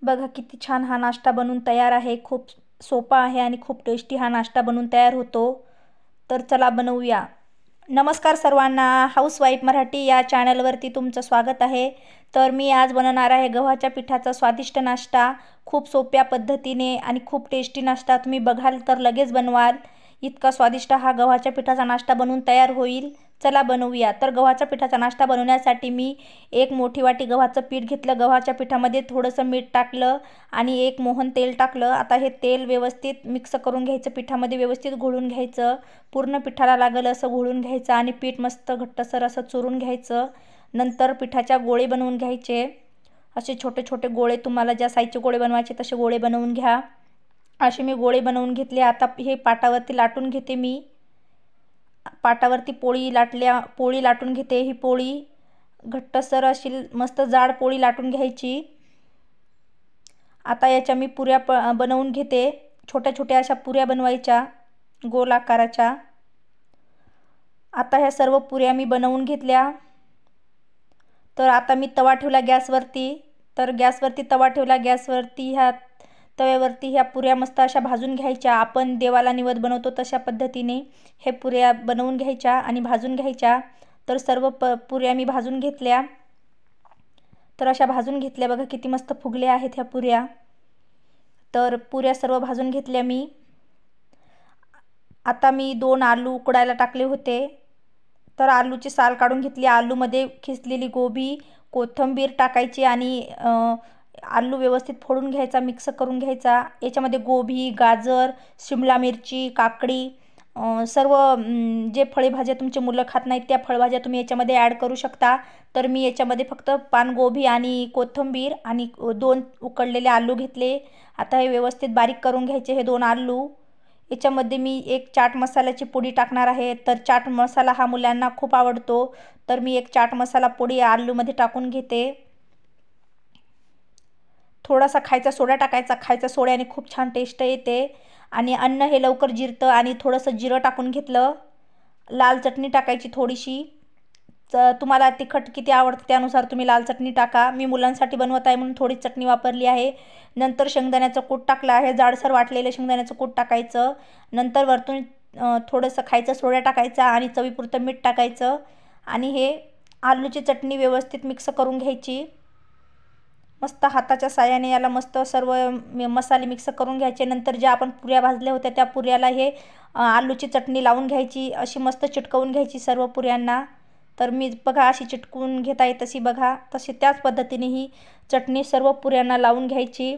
बघा किती छान हा नाश्ता बनून तयार आहे। खूप सोपा आहे आणि खूप टेस्टी हा नाश्ता बनून तयार होतो। तर चला बनवूया। नमस्कार सर्वांना, हाऊसवाईफ मराठी या चॅनलवरती तुमचं स्वागत आहे। तर मी आज बनवणार आहे गव्हाच्या पिठाचा स्वादिष्ट नाश्ता। खूप सोप्या पद्धतीने आणि खूप टेस्टी नाश्ता, तुम्ही बघाल तर लगेच बनवाल। इतका स्वादिष्ट हा गव्हाच्या पिठाचा नाश्ता बनून तयार होईल। चला बनवूया। तर गव्हाच्या पिठाचा नाश्ता बनवण्यासाठी मी एक मोठी वाटी गव्हाचं पीठ घेतलं। गव्हाच्या पिठामध्ये थोडंसं मीठ टाकलं आणि एक मोहन तेल टाकलं। आता हे तेल व्यवस्थित मिक्स करून घ्यायचं, पिठामध्ये व्यवस्थित घोळून घ्यायचं। पूर्ण पिठाला लागेल असं घोळून घ्यायचं आणि पीठ मस्त घट्टसर असं चुरून घ्यायचं। नंतर पिठाच्या गोळे बनवून घ्यायचे। असे छोटे छोटे गोळे, तुम्हाला ज्या साईजचे गोळे बनवायचे तसे गोळे बनवून घ्या। असे मी गोळे बनवून घेतले। आता हे पाटावरती लाटून घेते। मी पाटावरती पोळी लाटून घेते। ही पोळी घट्टसर अशी मस्त जाड पोळी लाटून घ्यायची। आता याच्या मी पुऱ्या बनवून घेते। छोट्या छोट्या अशा पुऱ्या बनवायच्या गोल आकाराच्या। आता ह्या सर्व पुऱ्या मी बनवून घेतल्या। तर आता मी तवा ठेवला गॅसवरती। तर गॅसवरती तवा ठेवला, गॅसवरती ह्या तव्यावरती ह्या पुऱ्या मस्त अशा भाजून घ्यायच्या। आपण देवाला निवेद बनवतो तशा पद्धतीने हे पुऱ्या बनवून घ्यायच्या आणि भाजून घ्यायच्या। तर सर्व पुऱ्या मी भाजून घेतल्या। तर अशा भाजून घेतल्या, बघा किती मस्त फुगल्या आहेत ह्या पुऱ्या। तर पुऱ्या सर्व भाजून घेतल्या मी। आता मी 2 आलू उकडायला टाकले होते। तर आलूची साल काढून घेतली। आलूमध्ये खिसलेली गोबी, कोथिंबीर टाकायची आणि आलू व्यवस्थित फोडून घ्यायचा, मिक्स करून घ्यायचा। याच्यामध्ये गोबी, गाजर, शिमला मिरची, काकडी, सर्व जे फळभाज्या तुमचे मुलं खात नाहीत त्या फळभाज्या तुम्ही याच्यामध्ये ॲड करू शकता। तर मी याच्यामध्ये फक्त पानगोबी आणि कोथिंबीर आणि 2 उकडलेले आलू घेतले। आता हे व्यवस्थित बारीक करून घ्यायचे हे 2 आलू। याच्यामध्ये मी एक चाट मसाल्याची पुडी टाकणार आहे। तर चाट मसाला हा मुलांना खूप आवडतो। तर मी एक चाट मसाला पुडी आलूमध्ये टाकून घेते। थोडासा खायचा सोडा टाकायचा, खायच्या सोड्याने खूप छान टेस्ट येते आणि अन्न हे लवकर जिरतं। आणि थोडंसं जिरं टाकून घेतलं। लाल चटणी टाकायची थोडीशी। तुम्हाला तिखट किती आवडतं त्यानुसार तुम्ही लाल चटणी टाका। मी मुलांसाठी बनवत आहे म्हणून थोडी चटणी वापरली आहे। नंतर शेंगदाण्याचं कूट टाकलं आहे, जाडसर वाटलेलं शेंगदाण्याचं कूट टाकायचं। नंतर वरतून थोडंसं खायचा सोडा टाकायचा आणि चवीपुरतं मीठ टाकायचं आणि हे आलूची चटणी व्यवस्थित मिक्स करून घ्यायची। मस्त हाताच्या साहाय्याने याला मस्त सर्व मसाले मिक्स करून घ्यायचे। नंतर ज्या आपण पुऱ्या भाजल्या होत्या त्या पुऱ्याला हे आलूची चटणी लावून घ्यायची, अशी मस्त चिटकवून घ्यायची सर्व पुऱ्यांना। तर मी बघा अशी चिटकवून घेत आहे तशी, बघा तशी त्याच पद्धतीने ही चटणी सर्व पुऱ्यांना लावून घ्यायची।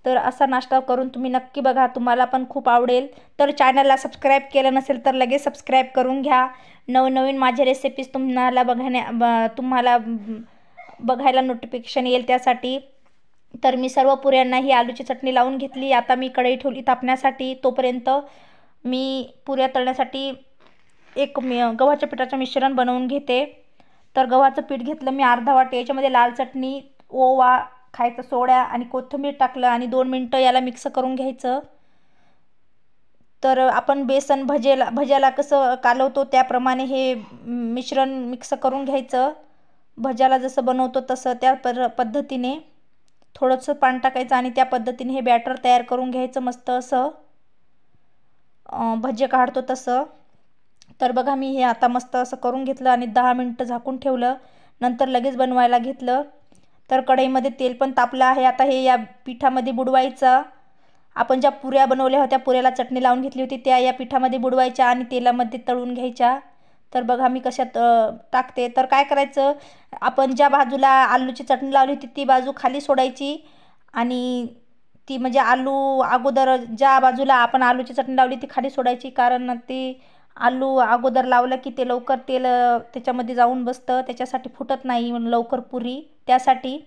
तर असा नाश्ता करून तुम्ही नक्की बघा, तुम्हाला पण खूप आवडेल। तर चॅनलला सबस्क्राईब केलं नसेल तर लगेच सबस्क्राईब करून घ्या। नवनवीन माझे रेसिपीज तुम्हाला बघायला नोटिफिकेशन येईल त्यासाठी। तर मी सर्व पुऱ्यांना ही आलूची चटणी लावून घेतली। आता मी कढई ठेवली तापण्यासाठी। तोपर्यंत मी पुऱ्या तळण्यासाठी एक गव्हाच्या पिठाचं मिश्रण बनवून घेते। तर गव्हाचं पीठ घेतलं मी अर्धा वाटी। याच्यामध्ये लाल चटणी, ओवा, खायचा सोडा आणि कोथिंबीर टाकलं आणि 2 मिनिटं याला मिक्स करून घ्यायचं। तर आपण बेसन भज्याला कसं कालवतो त्याप्रमाणे हे मिश्रण मिक्स करून घ्यायचं। भज्याला जसं बनवतो तसं त्या पद्धतीने थोडंसं पाणी टाकायचं आणि त्या पद्धतीने हे बॅटर तयार करून घ्यायचं, मस्त असं भजे काढतो तसं। तर बघा मी हे आता मस्त असं करून घेतलं आणि 10 मिनिटं झाकून ठेवलं। नंतर लगेच बनवायला घेतलं। तर कढईमध्ये तेल पण तापलं आहे। आता हे या पिठामध्ये बुडवायचं। आपण ज्या पुऱ्या बनवल्या होत्या, पुऱ्याला चटणी लावून घेतली होती, त्या या पिठामध्ये बुडवायच्या आणि तेलामध्ये तळून घ्यायच्या। तर बघा मी कशात टाकते। तर काय करायचं, आपण ज्या बाजूला आलूची चटणी लावली होती ती बाजू खाली सोडायची आणि ती म्हणजे आलू अगोदर ज्या बाजूला आपण आलूची चटणी लावली ती खाली सोडायची, कारण ती आलू अगोदर लावलं की ते लवकर तेल त्याच्यामध्ये जाऊन बसतं, त्याच्यासाठी फुटत नाही लवकर पुरी त्यासाठी।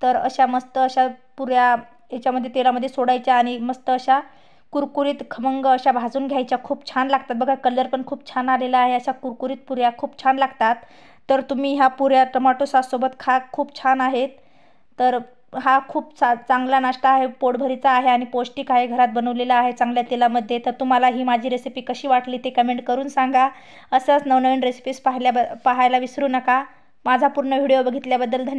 तर अशा मस्त अशा पुऱ्या याच्यामध्ये तेलामध्ये सोडायच्या आणि मस्त अशा कुरकुरीत खमंग अशा भाजून घ्यायच्या। खूप छान लागतात बघा, कलर पण खूप छान आलेला आहे। अशा कुरकुरीत पुऱ्या खूप छान लागतात। तर तुम्ही ह्या पुऱ्या टोमॅटो सॉससोबत खा, खूप छान आहेत। तर हा खूप चांगला नाश्ता आहे, पोटभरीचा आहे आणि पौष्टिक आहे, घरात बनवलेला आहे चांगल्या तेलामध्ये। तर तुम्हाला ही माझी रेसिपी कशी वाटली ते कमेंट करून सांगा। असंच नवनवीन रेसिपीज पाहायला विसरू नका। माझा पूर्ण व्हिडिओ बघितल्याबद्दल धन्यवाद।